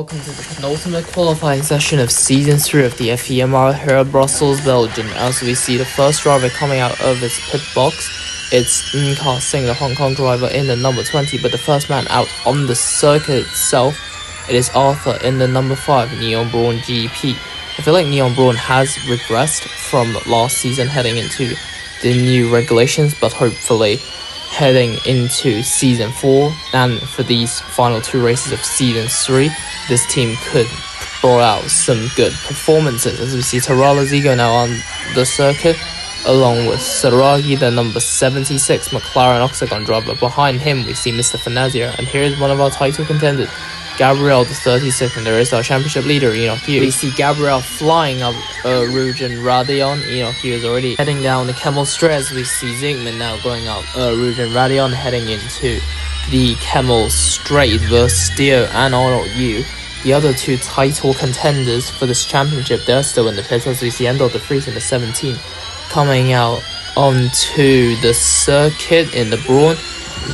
Welcome to the penultimate qualifying session of Season 3 of the F.E.M.R.L here at Brussels, Belgium. As we see the first driver coming out of its pit box, it's N-Car-Sing, the Hong Kong driver, in the number 20, but the first man out on the circuit itself, it is Arthur in the number 5, Neon Braun GP. I feel like Neon Braun has regressed from last season heading into the new regulations, but hopefully heading into Season 4 and for these final two races of Season 3, this team could throw out some good performances. As we see Tarala Zigo now on the circuit, along with Saragi, the number 76 McLaren Octagon driver. Behind him we see Mr. Fanazia, and here's one of our title contenders, Gabriel, the 36th, and there is our championship leader, Enoch Yu. We see Gabriel flying up Rouge and Radion. Enoch Yu is already heading down the Camel Straight, as we see Zygmunt now going up Rouge and Radion, heading into the Camel Straight versus Dio and Arnold Yu. The other two title contenders for this championship, they're still in the pits, as we see Endo de Vries in the 17 coming out onto the circuit in the Braun.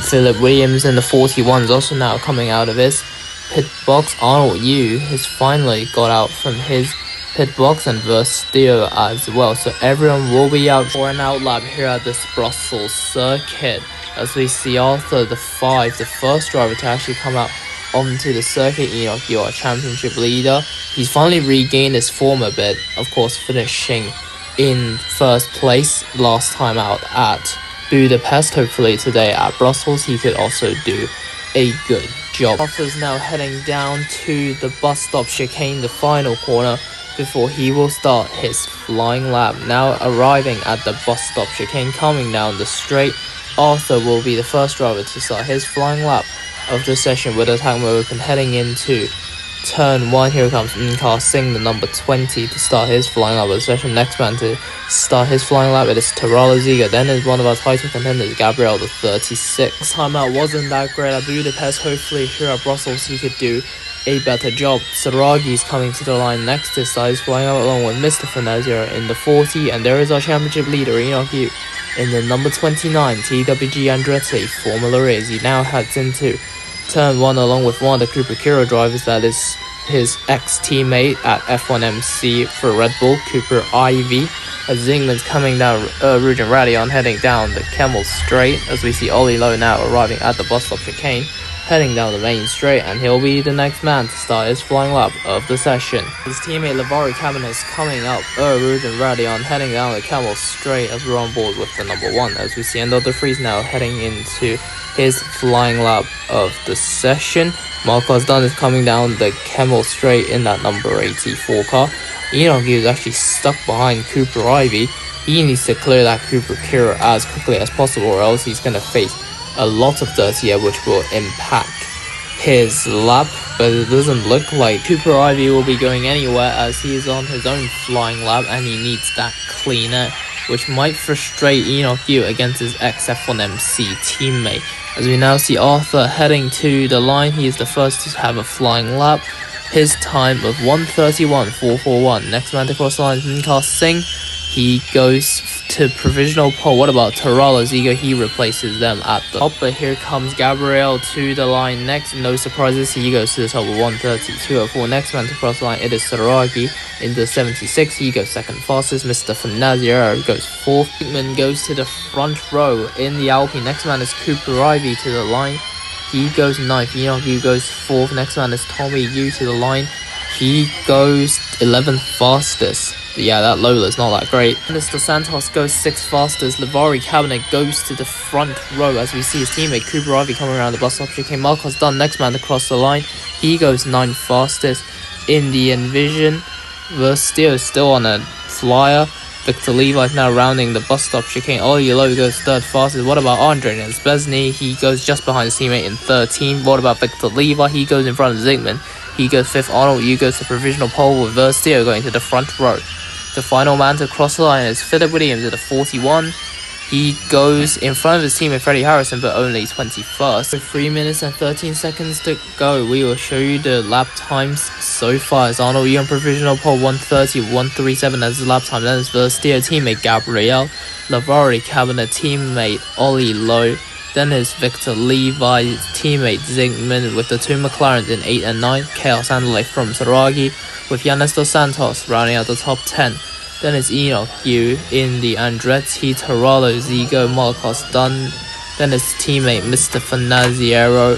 Philip Williams in the 41 is also now coming out of his pit box. Arnold Yu has finally got out from his pit box, and Verstio as well. So everyone will be out for an outlap here at this Brussels circuit, as we see Arthur the 5, the first driver to actually come out onto the circuit. Enoch Yu, our championship leader, he's finally regained his form a bit, of course finishing in first place last time out at Budapest. Hopefully today at Brussels he could also do a good job. Arthur's now heading down to the bus stop chicane, the final corner, before he will start his flying lap. Now arriving at the bus stop chicane, coming down the straight, Arthur will be the first driver to start his flying lap of the session with attack mode open, heading into turn 1. Here comes N-Car-Sing, the number 20, to start his flying lap of the session. Next man to start his flying lap, it is Tarala Ziga. Then is one of our title contenders, Gabriel, the 36. Time out wasn't that great at Budapest. Hopefully here at Brussels he could do a better job. Saragi is coming to the line next to start his flying lap, along with Mr. Fanazia in the 40, and there is our championship leader, Enoch Yu, in the number 29, TWG Andretti Formula E, as he now heads into turn 1 along with one of the Cooper Kiro drivers, that is his ex-teammate at F1MC for Red Bull, Cooper Ivy, as Zygmunt's coming down Rouge and Radion, heading down the Camel Straight, as we see Ollie Lowe now arriving at the bus stop chicane, heading down the main straight, and he'll be the next man to start his flying lap of the session. His teammate Lavari Cabinet is coming up Rouge and Radion, heading down the Camel Straight, as we're on board with the number 1, as we see Endo de Vries now heading into his flying lap of the session. Marcos Dunn is coming down the Camel Straight in that number 84 car. Enoch Yu is actually stuck behind Cooper Ivy. He needs to clear that Cooper Kira as quickly as possible, or else he's going to face a lot of dirty air, which will impact his lap. But it doesn't look like Cooper Ivy will be going anywhere, as he is on his own flying lap and he needs that clean air, which might frustrate Enoch Yu against his ex-F1MC teammate. As we now see Arthur heading to the line, he is the first to have a flying lap. His time of 1:31.441. Next man to cross the line is N-Car-Sing. He goes to provisional pole. What about Tarala Zigo? He replaces them at the top. But here comes Gabriel to the line next. No surprises, he goes to the top of 1:32.04. Next man to cross the line, it is Saragi in the 76. He goes second fastest. Mr. Fanazia goes 4th. Zygmunt goes to the front row in the Alpine. Next man is Cooper Ivy to the line. He goes 9th. Enoch Yu goes 4th. Next man is Tommy Yu to the line. He goes 11th fastest. Yeah, that Lola's not that great. Mr. Santos goes 6th fastest. Lavari Cabinet goes to the front row, as we see his teammate Cooper Ivy coming around the bus stop chicane. Marcos Dunn, next man to cross the line. He goes 9th fastest in the Envision. Verstio is still on a flyer. Victor Levi is now rounding the bus stop chicane. Ollie Lowe goes 3rd fastest. What about Andre Nesbezny? He goes just behind his teammate in 13. What about Victor Levi? He goes in front of Zygmunt. He goes 5th. Arnold Yu goes to provisional pole, with Verstio going to the front row. The final man to cross the line is Philip Williams at the 41. He goes in front of his teammate Freddie Harrison, but only 21st. With 3 minutes and 13 seconds to go, we will show you the lap times so far. As Arnold Yu on provisional pole, 1:30.137 as his lap time. Then his Verstio teammate Gabriel, Lavari Cabinet teammate Ollie Lowe, Then is Victor Levi's teammate Zygmunt with the 2 McLarens in 8 and 9. Chaos Andale from Saragi with Yannis Dos Santos rounding out the top 10. Then is Enoch Yu in the Andretti Taralo Zigo Marcos Dunn. Then his teammate Mr. Fanaziero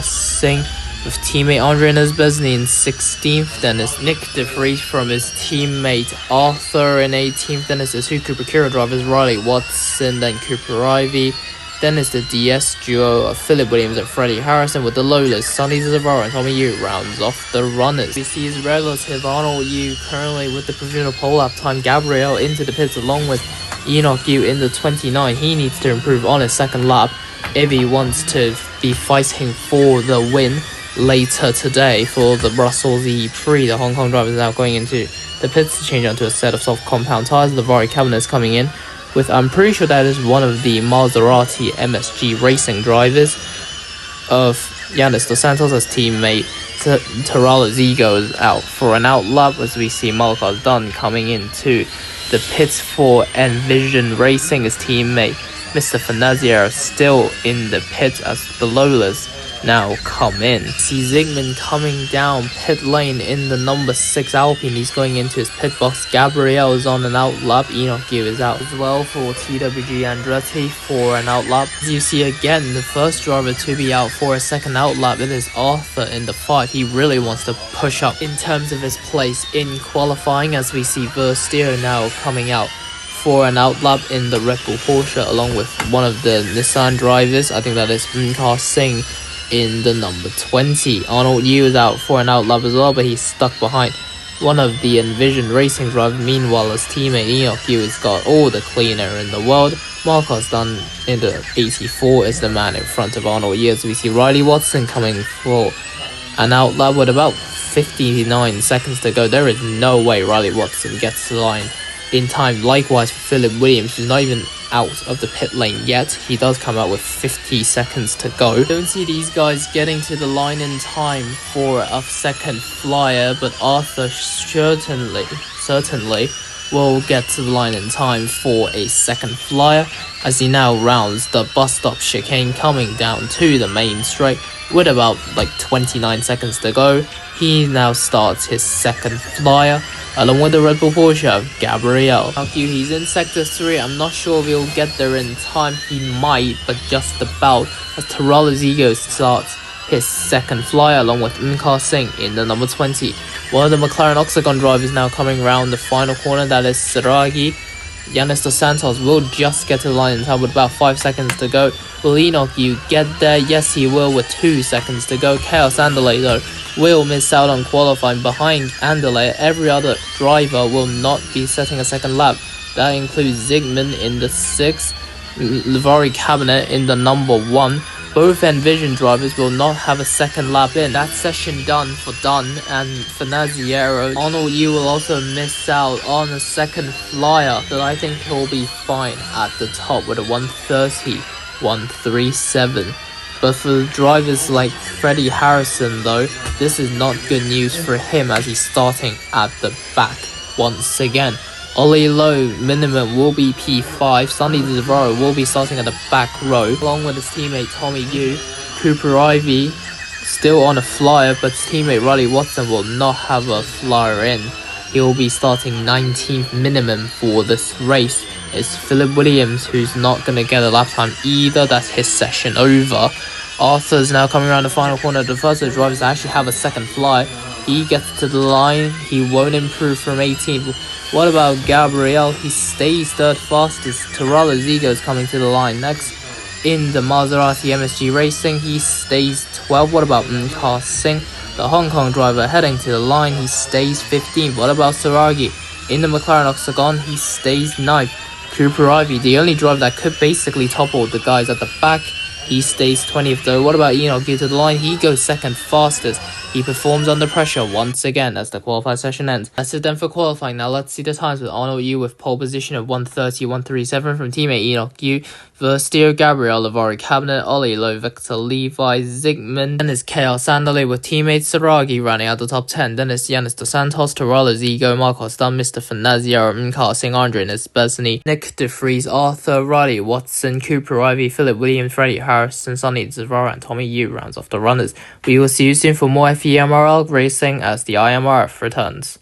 Singh with teammate Andre Nesbesny in 16th. Then is Nick De Vries from his teammate Arthur in 18th. Then is the 2 Cooper Kira drivers Riley Watson, then Cooper Ivy. Then is the DS duo of Philip Williams and Freddie Harrison with the Lolas, Sonny Zavaro and Tommy Yu rounds off the runners. We see his relative Arnold Yu currently with the provisional pole lap time. Gabriel into the pits along with Enoch Yu in the 29. He needs to improve on his second lap if he wants to be fighting for the win later today for the Brussels E-Prix. The Hong Kong driver is now going into the pits to change onto a set of soft compound tyres. The Vari cabinet is coming in with, I'm pretty sure that is one of the Maserati MSG racing drivers of Yannis Dos Santos as teammate. Taralo Zigo is out for an out lap as we see Marcos Dunn coming into the pits for Envision Racing. His teammate Mr. Fanaziero still in the pits as the Lolas now come in. See Zygmunt coming down pit lane in the number 6 Alpine. He's going into his pit box. Gabriel is on an out lap. Enoch Yu is out as well for TWG Andretti for an out lap. As you see again, the first driver to be out for a second out lap, it is Arthur in the 5. He really wants to push up in terms of his place in qualifying as we see Verstier now coming out for an out lap in the Red Bull Porsche along with one of the Nissan drivers. I think that is M.R.L Singh in the number 20. Arnold Yu is out for an out lap as well, but he's stuck behind one of the Envision Racing drivers. Meanwhile, his teammate Enoch Yu has got all the clean air in the world. Marcos Dunn in the 84 is the man in front of Arnold Yu as we see Riley Watson coming for an out lap with about 59 seconds to go. There is no way Riley Watson gets to the line in time. Likewise for Philip Williams, who's not even out of the pit lane yet. He does come out with 50 seconds to go. Don't see these guys getting to the line in time for a second flyer, but Arthur certainly will get to the line in time for a second flyer as he now rounds the bus stop chicane coming down to the main straight with about 29 seconds to go. He now starts his second flyer along with the Red Bull Porsche, Gabriel. He's in sector 3. I'm not sure if he'll get there in time. He might, but just about, as Taralo Zigo starts his second flyer along with M.R.L Singh in the number 20. One of the McLaren Octagon drivers now coming around the final corner, that is Saragi. Yannis Dos Santos will just get to the line in time with about 5 seconds to go. Will Enoch Yu get there? Yes, he will with 2 seconds to go. Chaos Andale, though, will miss out on qualifying behind Andale. Every other driver will not be setting a second lap. That includes Zygmunt in the 6th, Livari Cabinet in the number 1. Both Envision drivers will not have a second lap in. That session done for Dunn and Fanaziero. Arnold Yu will also miss out on a second flyer, but I think he'll be fine at the top with a 130, 137. But for drivers like Freddie Harrison though, this is not good news for him as he's starting at the back once again. Ollie Lowe minimum will be P5. Sonny Zavaro will be starting at the back row along with his teammate Tommy Yu. Cooper Ivy still on a flyer, but his teammate Riley Watson will not have a flyer in. He will be starting 19th minimum for this race. It's Philip Williams who's not going to get a lap time either. That's his session over. Arthur's now coming around the final corner. The first of the drivers to actually have a second fly. He gets to the line. He won't improve from 18th. What about Gabriel? He stays third fastest. Taralo Zigo is coming to the line next. In the Maserati MSG Racing, he stays 12th. What about M.R.L Singh? The Hong Kong driver heading to the line, he stays 15th. What about Saragi? In the McLaren Octagon, he stays 9th. Cooper Ivy, the only driver that could basically topple the guys at the back, he stays 20th though. What about Enoch Yu to the line? He goes second fastest. He performs under pressure once again as the qualifying session ends. That's it then for qualifying. Now let's see the times with Arnold Yu with pole position of 1:30.137 from teammate Enoch Yu, Versteer Gabriel, Lavari Cabinet, Ollie Low, Victor Levi, Zygmunt, then is Chaos Sandali with teammate Saragi running out the top 10. Then is Yanis Dos Santos, Torales, Ego, Marcos Dunn, Mr. Fanazia, M.K. Singh, Andre Nesbesny, Nick DeFries, Arthur, Riley, Watson, Cooper, Ivy, Philip Williams, Freddie Harrison, Sonny Zavara, and Tommy Yu rounds off the runners. We will see you soon for more F.E.M.R.L. racing as the IMRF returns.